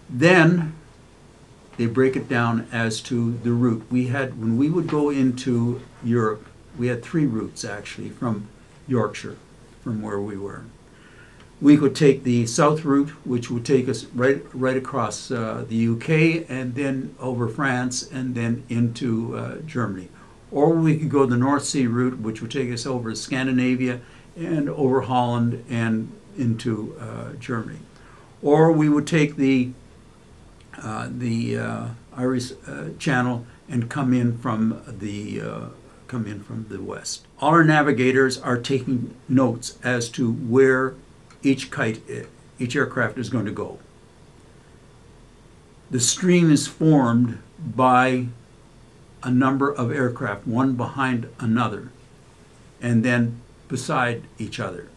Then they break it down as to the route. When we would go into Europe, we had 3 routes actually from Yorkshire, from where we were. We could take the south route, which would take us right across the UK and then over France and then into Germany. Or we could go the North Sea route, which would take us over Scandinavia and over Holland and into Germany. Or we would take the Irish Channel and come in from the west. All our navigators are taking notes as to where each aircraft is going to go. The stream is formed by a number of aircraft, one behind another, and then beside each other.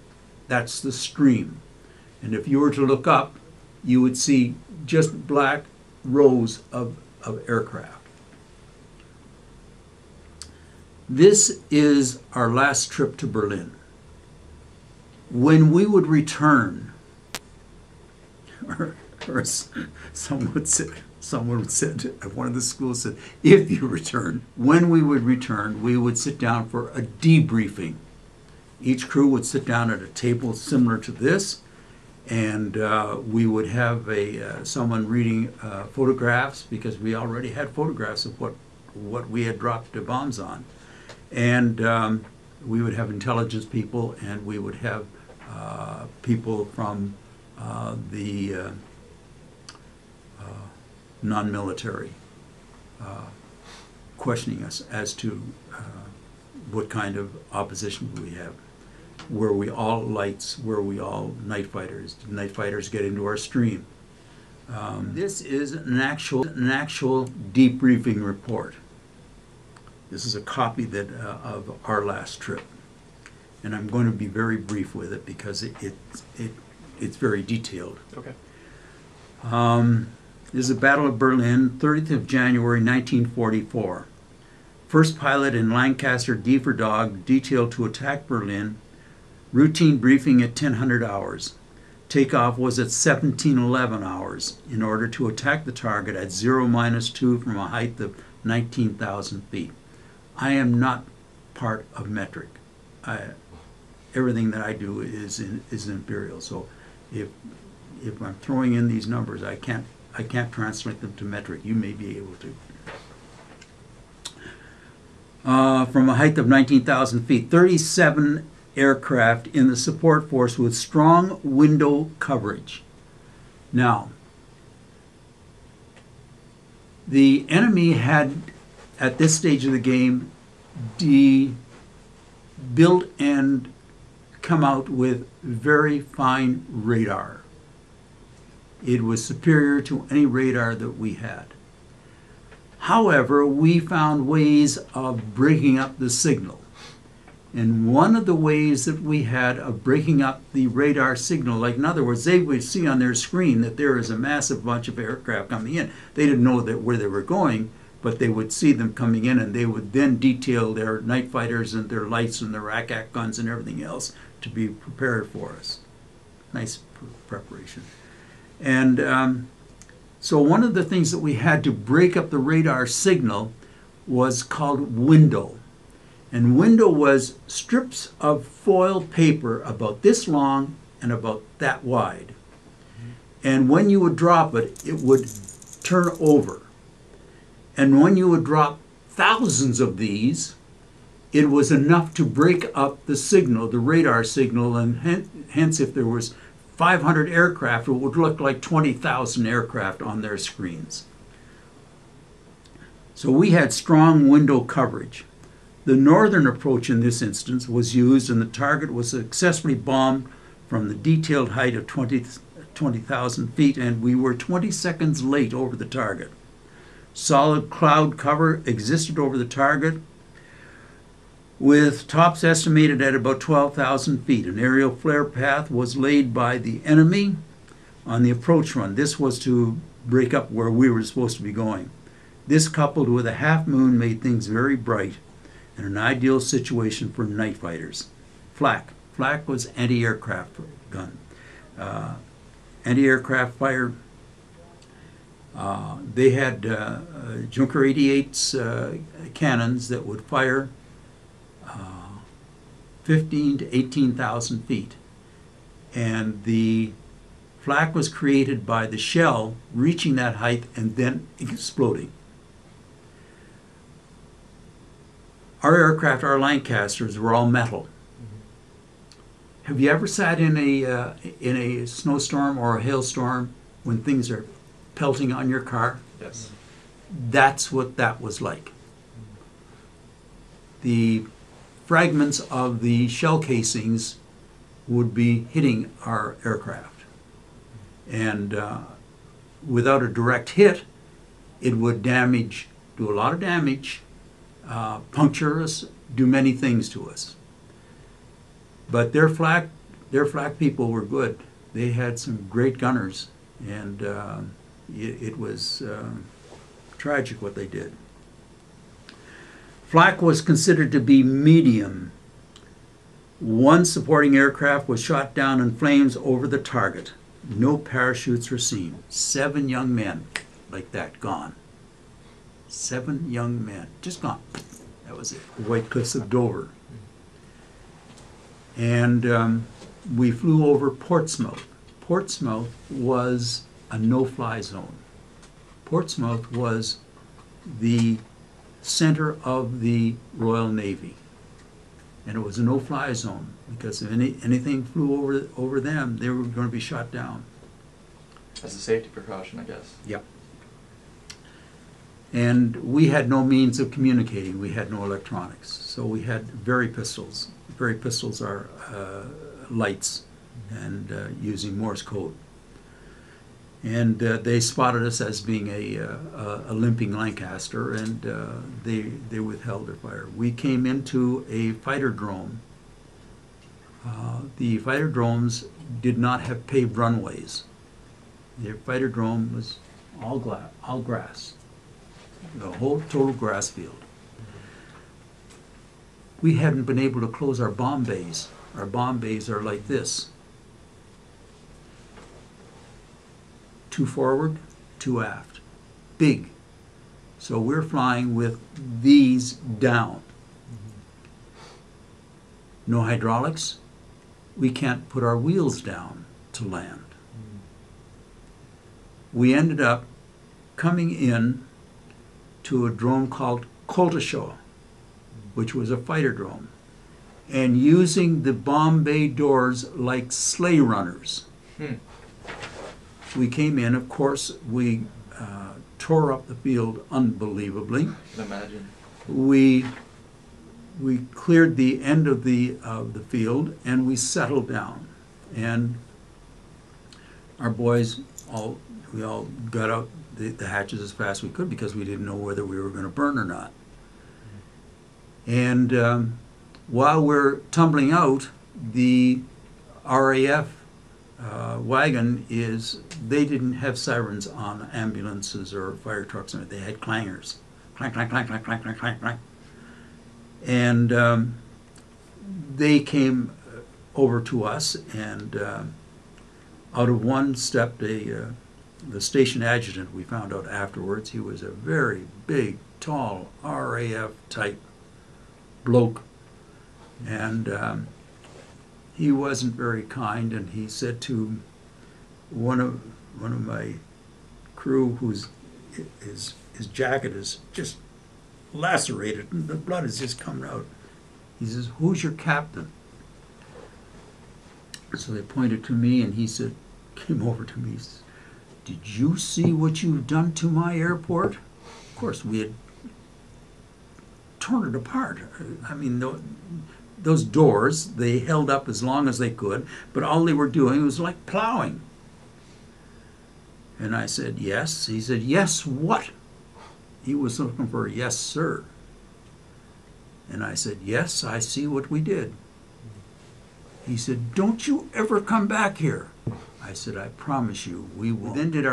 That's the stream. And if you were to look up, you would see just black rows of aircraft. This is our last trip to Berlin. When we would return, or someone said at one of the schools said, if you return, when we would return, we would sit down for a debriefing. Each crew would sit down at a table similar to this, and we would have someone reading photographs, because we already had photographs of what we had dropped the bombs on. And we would have intelligence people, and we would have people from the non-military questioning us as to what kind of opposition we have. Were we all lights? Were we all night fighters? Did night fighters get into our stream? This is an actual debriefing report. This is a copy of our last trip, and I'm going to be very brief with it because it's very detailed. Okay. This is the Battle of Berlin, 30th of January, 1944. First pilot in Lancaster D for Dog, detailed to attack Berlin. Routine briefing at 1000 hours. Takeoff was at 1711 hours in order to attack the target at 0-2 from a height of 19,000 feet. I am not part of metric. Everything that I do is imperial. So if I'm throwing in these numbers, I can't translate them to metric. You may be able to. From a height of 19,000 feet, 37 aircraft in the support force with strong window coverage. Now, the enemy had, at this stage of the game, built and come out with very fine radar. It was superior to any radar that we had. However, we found ways of breaking up the signal. And one of the ways that we had of breaking up the radar signal, like in other words, they would see on their screen that there is a massive bunch of aircraft coming in. They didn't know where they were going, but they would see them coming in, and they would then detail their night fighters and their lights and their RCAF guns and everything else to be prepared for us. Nice preparation. And so one of the things that we had to break up the radar signal was called window. And window was strips of foil paper about this long and about that wide. And when you would drop it, it would turn over. And when you would drop thousands of these, it was enough to break up the signal, the radar signal, and hence if there was 500 aircraft, it would look like 20,000 aircraft on their screens. So we had strong window coverage. The northern approach in this instance was used, and the target was successfully bombed from the detailed height of 20,000 feet, and we were 20 seconds late over the target. Solid cloud cover existed over the target, with tops estimated at about 12,000 feet. An aerial flare path was laid by the enemy on the approach run. This was to break up where we were supposed to be going. This, coupled with a half moon, made things very bright and an ideal situation for night fighters. Flak. Flak was anti-aircraft gun. Anti-aircraft fire. They had Junker 88's cannons that would fire 15 to 18,000 feet. And the flak was created by the shell reaching that height and then exploding. Our aircraft, our Lancasters, were all metal. Have you ever sat in a snowstorm or a hailstorm when things are pelting on your car? Yes. That's what that was like. The fragments of the shell casings would be hitting our aircraft. And without a direct hit, it would damage, do a lot of damage, puncture us, do many things to us. But their flak people were good. They had some great gunners, and it was tragic what they did. Flak was considered to be medium. One supporting aircraft was shot down in flames over the target. No parachutes were seen. 7 young men like that, gone. 7 young men, just gone. That was it. The White Cliffs of Dover. And we flew over Portsmouth. Portsmouth was a no-fly zone. Portsmouth was the center of the Royal Navy. And it was a no-fly zone because if anything flew over them, they were going to be shot down. As a safety precaution, I guess. Yep. And we had no means of communicating. We had no electronics. So we had Very pistols. Very pistols are lights and using Morse code. And they spotted us as being a limping Lancaster, and they withheld their fire. We came into a fighter drome. The fighter dromes did not have paved runways. The fighter drome was all grass, the whole total grass field. We hadn't been able to close our bomb bays. Our bomb bays are like this. 2 forward, 2 aft. Big. So we're flying with these down. No hydraulics. We can't put our wheels down to land. We ended up coming in to a drome called Coltishall, which was a fighter drome, and using the bomb bay doors like sleigh runners. We came in, of course, we tore up the field unbelievably. I can imagine. We cleared the end of the field and we settled down. And our boys, we all got out the hatches as fast as we could because we didn't know whether we were going to burn or not. And while we're tumbling out, the RAF wagon they didn't have sirens on ambulances or fire trucks. They had clangers. Clang, clang, clang, clang, clang, clang, clang, clang. And they came over to us, and out of one stepped the station adjutant. We found out afterwards he was a very big, tall RAF type bloke, and he wasn't very kind, and he said to one of my crew, whose his jacket is just lacerated and the blood is just coming out. He says, "Who's your captain?" So they pointed to me, and he said, came over to me, he says, "Did you see what you've done to my airport?" Of course, we had torn it apart. I mean, those doors, they held up as long as they could, but all they were doing was like plowing. And I said, "Yes." He said, "Yes, what?" He was looking for a "yes, sir." And I said, "Yes, I see what we did." He said, "Don't you ever come back here." I said, "I promise you, we will." Then did our